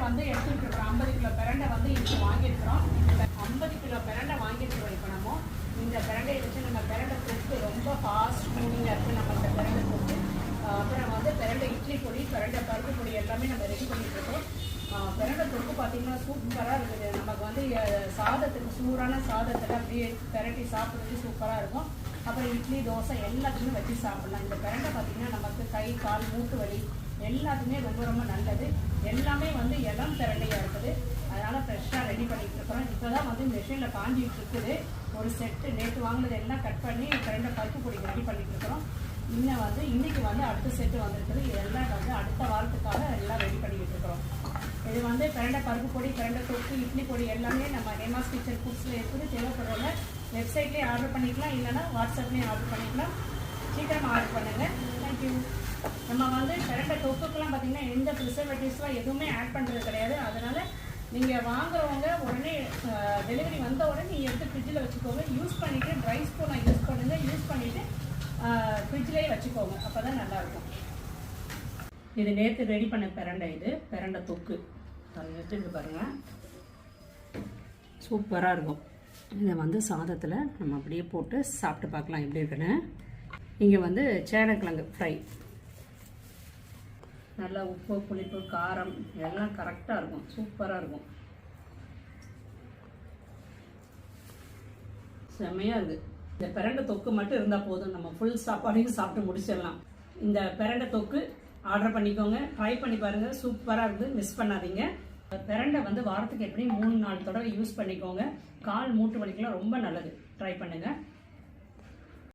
வந்து எடுத்துக்கிட்டு இருக்கிறோம். 50 கிலோ பிரண்டை வந்து இப்போ வாங்கியிருக்கிறோம். 50 கிலோ பிரண்டை வாங்கியிருக்கிறோம். இப்போ நம்ம இந்த பிரண்டையை வச்சு நம்ம பிரண்டை தொக்கு ரொம்ப ஃபாஸ்ட் மூவிங்காக இருக்குது. நம்ம இந்த பிரண்டை தொக்கு அப்புறம் வந்து பிரண்டை இட்லி பொடி, பிரண்டை பருப்பு பொடி எல்லாமே நம்ம ரெடி பண்ணிட்டு இருக்கோம். பிரண்டை தொக்கு பார்த்தீங்கன்னா சூப்பராக இருக்குது. நமக்கு வந்து சாதத்துக்கு சூடான சாதத்தில் அப்படியே பிரட்டி சாப்பிட்றது சூப்பராக இருக்கும். அப்புறம் இட்லி, தோசை எல்லாத்துக்குமே வச்சு சாப்பிடலாம். இந்த பிரண்டை பார்த்தீங்கன்னா நமக்கு கை, கால், மூட்டு வலி எல்லாத்துக்குமே ரொம்ப ரொம்ப நல்லது. எல்லாமே வந்து இளம் பிரண்டையாக இருக்குது. அதனால் ஃப்ரெஷ்ஷாக ரெடி பண்ணிகிட்டு இருக்கிறோம். இப்போ தான் வந்து மிஷினில் காஞ்சிட்டு இருக்குது. ஒரு செட்டு நேற்று வாங்கினது எல்லாம் கட் பண்ணி பிரண்டை பருப்பு பொடிக்கு ரெடி பண்ணிட்டு இருக்கிறோம். இன்னும் வந்து இன்றைக்கி வந்து அடுத்த செட்டு வந்திருக்குது. இதெல்லாம் வந்து அடுத்த வாரத்துக்காக எல்லாம் ரெடி பண்ணிக்கிட்டு இருக்கிறோம். இது வந்து பிரண்டை பருப்பு பொடி, பிரண்டை தொக்கு, இட்லி பொடி எல்லாமே நம்ம ஹேமாஸ் கிச்சன் ஃபுட்ஸில் இருக்குது. தேவைப்படுறவங்க வெப்சைட்லேயே ஆர்டர் பண்ணிக்கலாம், இல்லைன்னா வாட்ஸ்அப்லேயும் ஆர்டர் பண்ணிக்கலாம். சீக்கிரமாக ஆர்டர் பண்ணுங்கள். தேங்க்யூ. நம்ம வந்து பிரண்டை தொக்குக்கெல்லாம் பார்த்திங்கன்னா எந்த ப்ரிசர்வேட்டிவ்ஸ்லாம் எதுவுமே ஆட் பண்ணுறது கிடையாது. அதனால் நீங்கள் வாங்குறவங்க உடனே டெலிவரி வந்த உடனே நீங்கள் எடுத்து ஃப்ரிட்ஜில் வச்சுக்கோங்க. யூஸ் பண்ணிவிட்டு ட்ரை ஸ்பூனை யூஸ் பண்ணுங்கள். யூஸ் பண்ணிவிட்டு ஃப்ரிட்ஜ்லேயே வச்சுக்கோங்க. அப்போ தான் நல்லாயிருக்கும். இது நேற்று ரெடி பண்ண பிரண்டை. இது பிரண்டை தொக்கு அதை எடுத்துட்டு பாருங்கள், சூப்பராக இருக்கும். இதை வந்து சாதத்தில் நம்ம அப்படியே போட்டு சாப்பிட்டு பார்க்கலாம் எப்படி இருக்குன்னு. இங்கே வந்து சேனக்கிழங்கு ஃப்ரை, நல்லா உப்பு, புளிப்பு, காரம் எல்லாம் கரெக்டாக இருக்கும். சூப்பராக இருக்கும். செம்மையாக இருக்குது. இந்த பிரண்டை தொக்கு மட்டும் இருந்தால் போதும், நம்ம ஃபுல் சாப்பாடையும் சாப்பிட்டு முடிச்சிடலாம். இந்த பிரண்டை தொக்கு ஆர்டர் பண்ணிக்கோங்க. ட்ரை பண்ணி பாருங்கள். சூப்பராக இருக்குது. மிஸ் பண்ணாதீங்க. பிரண்டை வந்து வாரத்துக்கு எப்படியும் 3-4 தடவை யூஸ் பண்ணிக்கோங்க. கால், மூட்டு வலிக்கெல்லாம் ரொம்ப நல்லது. ட்ரை பண்ணுங்கள்.